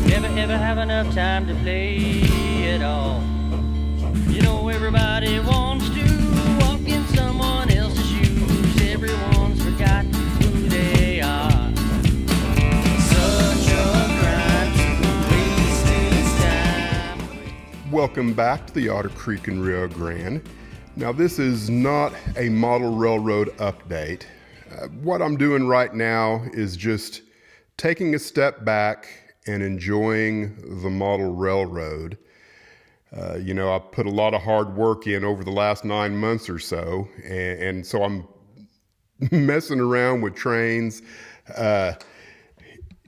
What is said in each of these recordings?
Never have enough time to play it all. You know everybody wants to walk in someone else's shoes. Everyone's forgotten who they are. Such a crime to waste his time. Welcome back to the Otter Creek and Rio Grande. Now this is not a model railroad update. What I'm doing right now is just taking a step back and enjoying the model railroad. I put a lot of hard work in over the last 9 months or so, and so I'm messing around with trains. I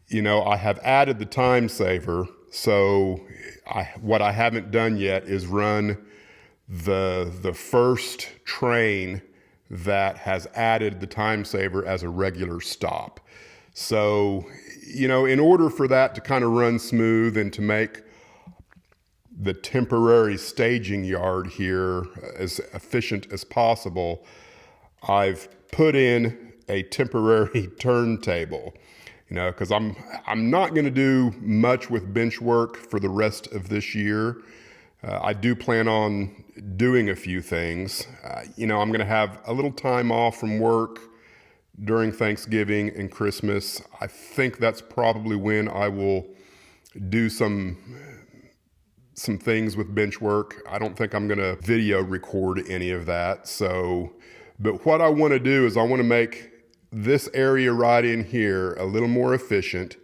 have added the time saver, so what I haven't done yet is run the first train that has added the time saver as a regular stop. So, in order for that to kind of run smooth and to make the temporary staging yard here as efficient as possible, I've put in a temporary turntable, because I'm not going to do much with bench work for the rest of this year. I do plan on doing a few things. I'm going to have a little time off from work during Thanksgiving and Christmas. I think that's probably when I will do some things with bench work. I don't think I'm going to video record any of that. But what I want to do is I want to make this area right in here a little more efficient,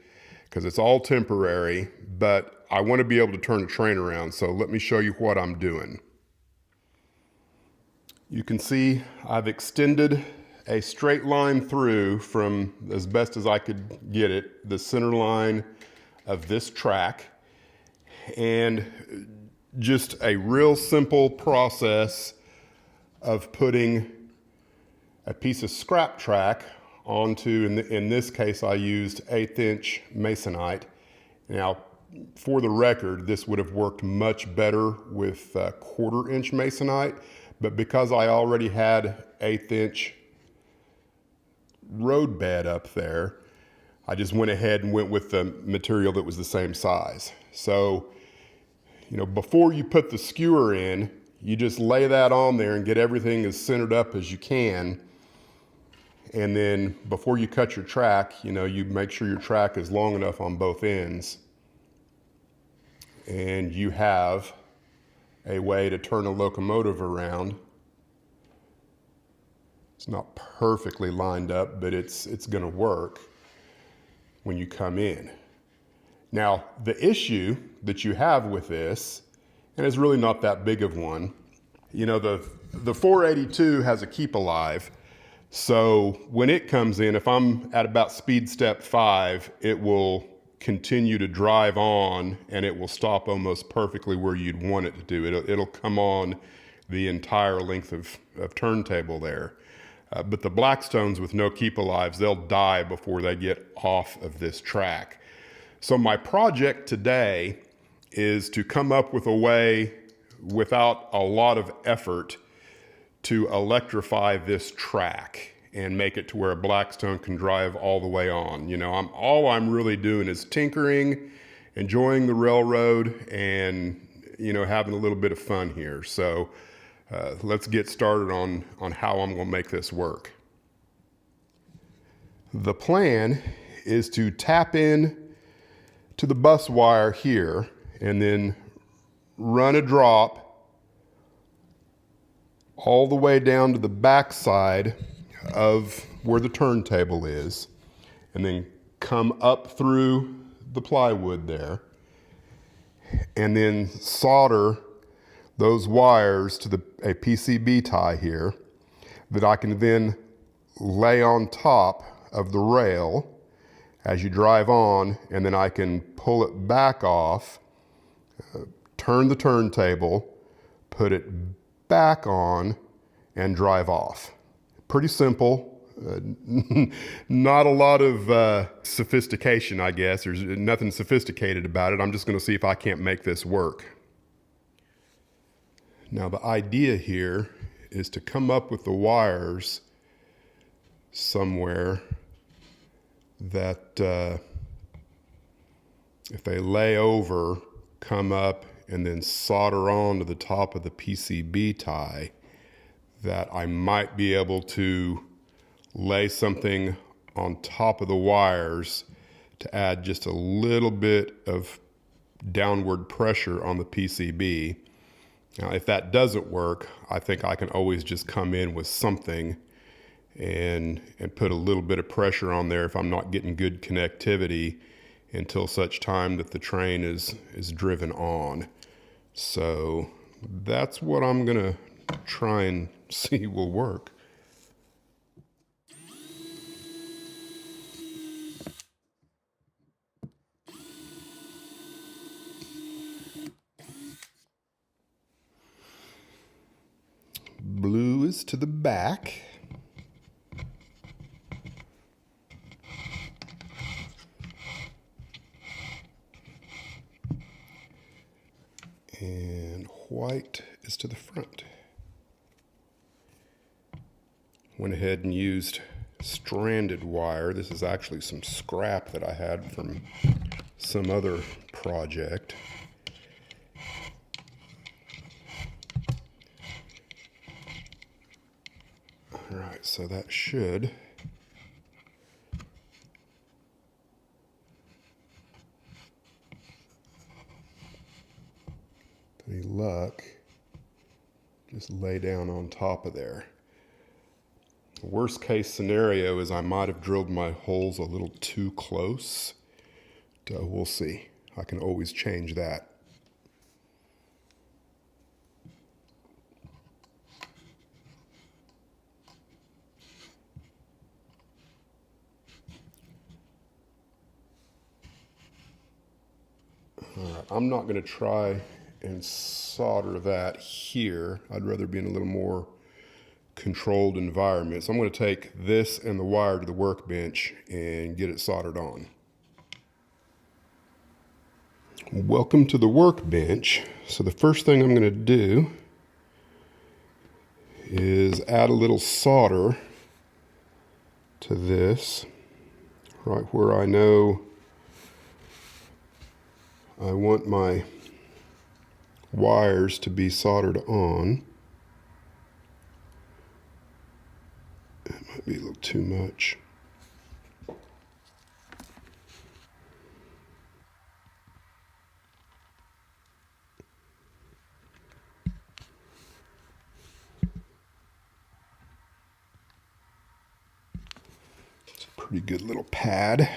because it's all temporary, but I want to be able to turn the train around. So let me show you what I'm doing. You can see I've extended a straight line through from, as best as I could get it, the center line of this track. And just a real simple process of putting a piece of scrap track onto, in this case I used 1/8 inch masonite. Now, for the record, this would have worked much better with 1/4 inch masonite, but because I already had 1/8 inch road bed up there, I just went ahead and went with the material that was the same size. So, before you put the skewer in, you just lay that on there and get everything as centered up as you can. And then before you cut your track, you make sure your track is long enough on both ends. And you have a way to turn a locomotive around. It's not perfectly lined up, but it's going to work when you come in. Now, the issue that you have with this, and it's really not that big of one, the 482 has a keep alive. So when it comes in, if I'm at about speed step 5, it will continue to drive on and it will stop almost perfectly where you'd want it to do. It'll come on the entire length of turntable there. But the Blackstones with no keep alives, they'll die before they get off of this track. So my project today is to come up with a way without a lot of effort to electrify this track and make it to where a Blackstone can drive all the way on. All I'm really doing is tinkering, enjoying the railroad, and having a little bit of fun here. So let's get started on how I'm going to make this work. The plan is to tap in to the bus wire here and then run a drop all the way down to the back side of where the turntable is, and then come up through the plywood there, and then solder those wires to a PCB tie here that I can then lay on top of the rail as you drive on, and then I can pull it back off, turn the turntable, put it back on, and drive off. Pretty simple. Not a lot of sophistication, I guess. There's nothing sophisticated about it. I'm just going to see if I can't make this work. Now the idea here is to come up with the wires somewhere that if they lay over, come up, and then solder on to the top of the PCB tie, that I might be able to lay something on top of the wires to add just a little bit of downward pressure on the PCB. Now, if that doesn't work, I think I can always just come in with something and put a little bit of pressure on there if I'm not getting good connectivity until such time that the train is driven on. So that's what I'm gonna try and see will work. Blue is to the back. And white is to the front. Went ahead and used stranded wire. This is actually some scrap that I had from some other project. All right, so that should any luck, just lay down on top of there. The worst case scenario is I might have drilled my holes a little too close. We'll see. I can always change that. All right, I'm not going to try and solder that here. I'd rather be in a little more controlled environment. So I'm going to take this and the wire to the workbench and get it soldered on. Welcome to the workbench. So the first thing I'm going to do is add a little solder to this, right where I know I want my wires to be soldered on. It might be a little too much. It's a pretty good little pad.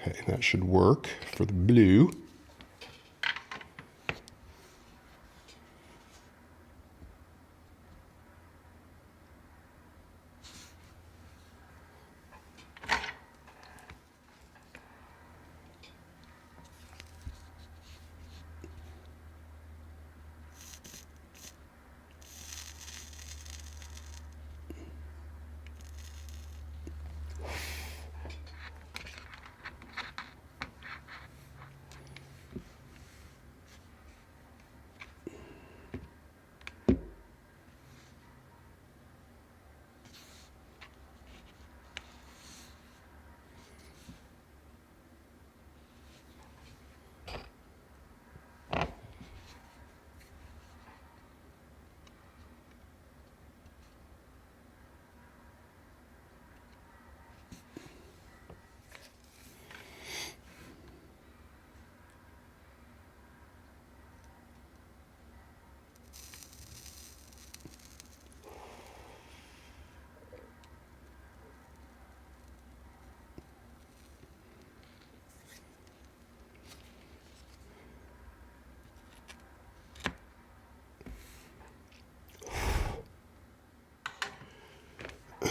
Okay, that should work for the blue.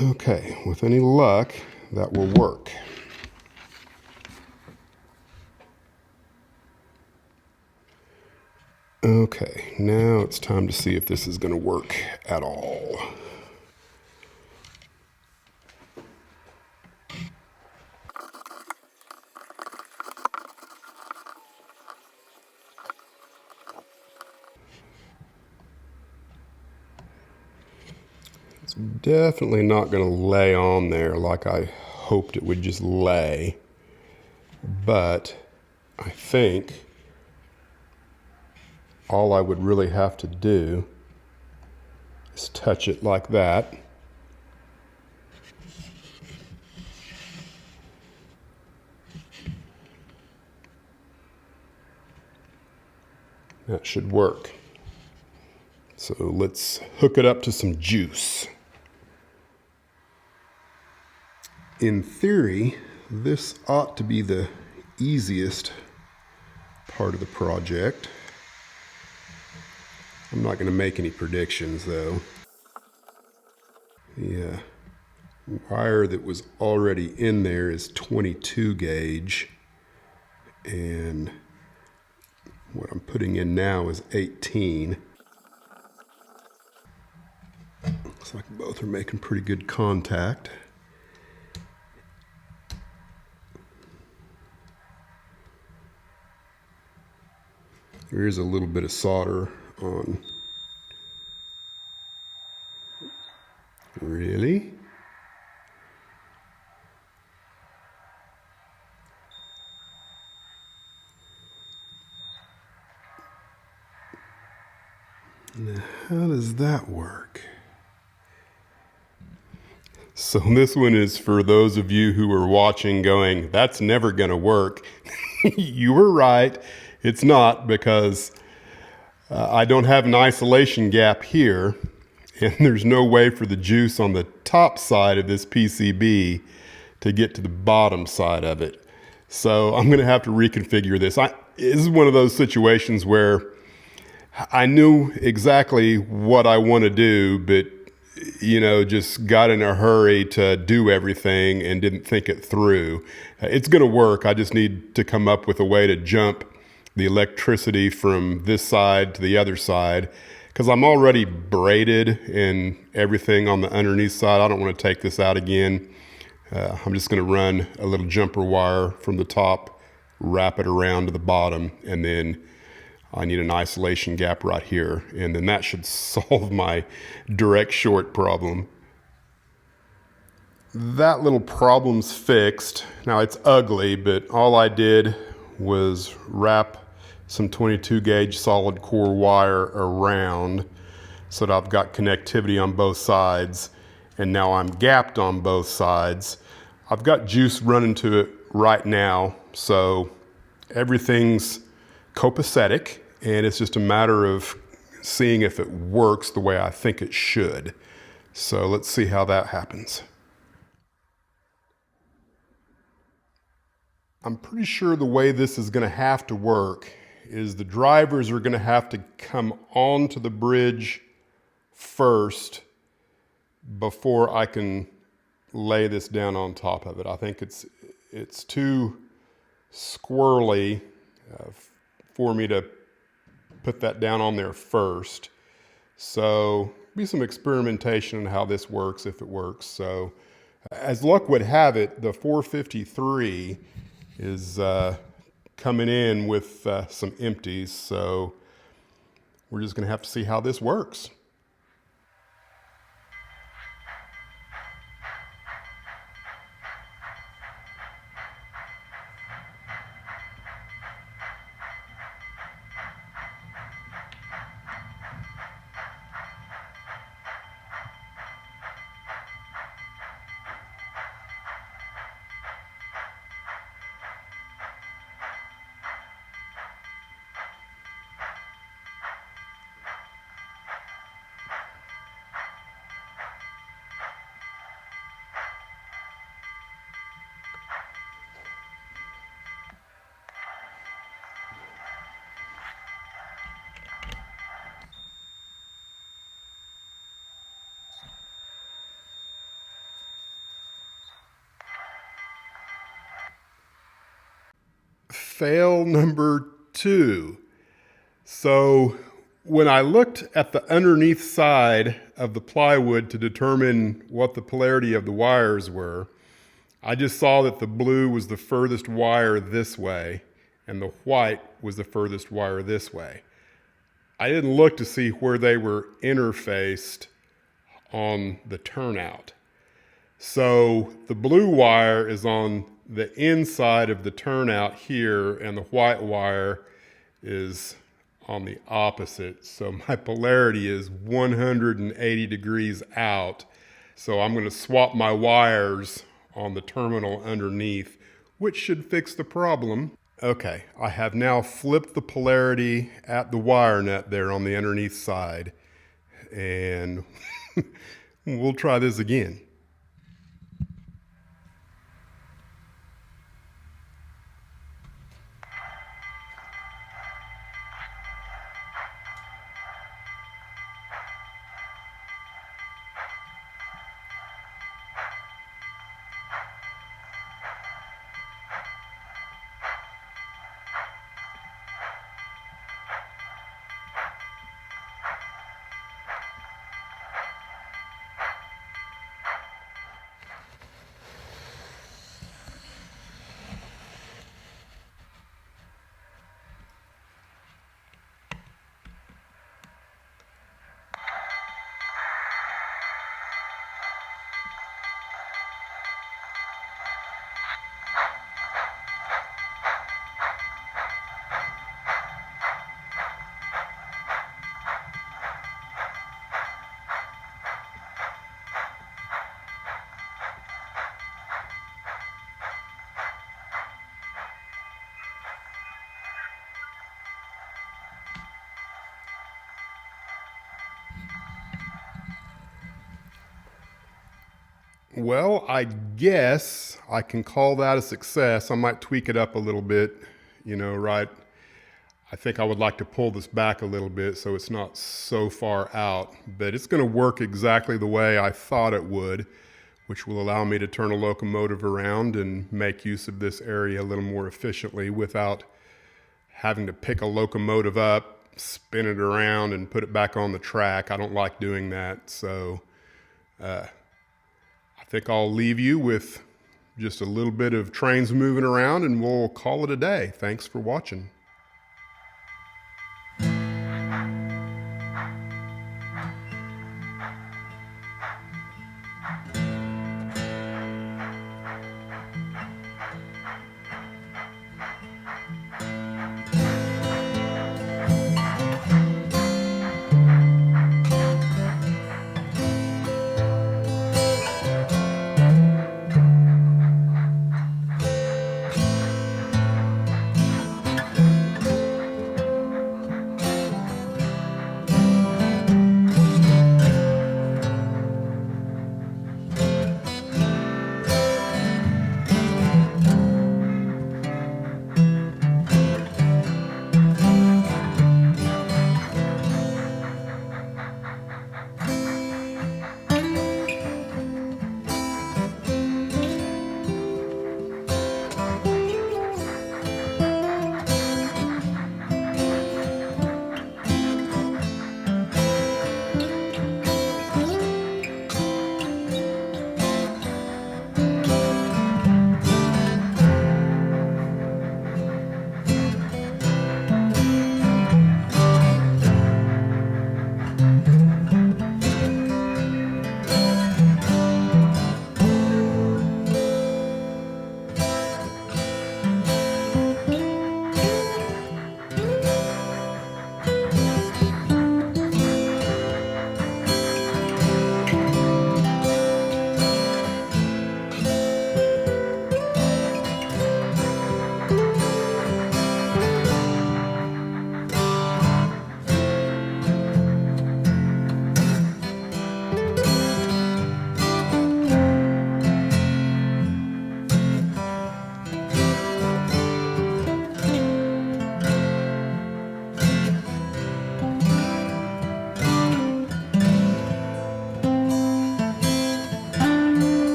Okay, with any luck, that will work. Okay, now it's time to see if this is going to work at all. It's definitely not going to lay on there like I hoped it would just lay, but I think all I would really have to do is touch it like that. That should work. So let's hook it up to some juice. In theory, this ought to be the easiest part of the project. I'm not going to make any predictions though. The wire that was already in there is 22 gauge, and what I'm putting in now is 18. Looks like both are making pretty good contact. There is a little bit of solder on. Really? Now, how does that work? So this one is for those of you who are watching going, that's never going to work. You were right. It's not, because I don't have an isolation gap here, and there's no way for the juice on the top side of this PCB to get to the bottom side of it. So I'm going to have to reconfigure this. This is one of those situations where I knew exactly what I want to do, but just got in a hurry to do everything and didn't think it through. It's going to work. I just need to come up with a way to jump the electricity from this side to the other side, because I'm already braided and everything on the underneath side. I don't want to take this out again. I'm just going to run a little jumper wire from the top, wrap it around to the bottom, and then I need an isolation gap right here, and then that should solve my direct short problem. That little problem's fixed. Now it's ugly, but all I did was wrap some 22 gauge solid core wire around so that I've got connectivity on both sides, and now I'm gapped on both sides. I've got juice running to it right now, so everything's copacetic, and it's just a matter of seeing if it works the way I think it should. So let's see how that happens. I'm pretty sure the way this is going to have to work is the drivers are going to have to come onto the bridge first before I can lay this down on top of it. I think it's too squirrely for me to put that down on there first. So be some experimentation on how this works, if it works. So as luck would have it, the 453 is coming in with some empties. So we're just going to have to see how this works. fail number 2. So when I looked at the underneath side of the plywood to determine what the polarity of the wires were, I just saw that the blue was the furthest wire this way and the white was the furthest wire this way. I didn't look to see where they were interfaced on the turnout. So the blue wire is on the inside of the turnout here and the white wire is on the opposite. So my polarity is 180 degrees out. So I'm going to swap my wires on the terminal underneath, which should fix the problem. Okay, I have now flipped the polarity at the wire nut there on the underneath side, and we'll try this again. Well, I guess I can call that a success. I might tweak it up a little bit, right? I think I would like to pull this back a little bit so it's not so far out, but it's going to work exactly the way I thought it would, which will allow me to turn a locomotive around and make use of this area a little more efficiently without having to pick a locomotive up, spin it around, and put it back on the track. I don't like doing that, so I think I'll leave you with just a little bit of trains moving around and we'll call it a day. Thanks for watching.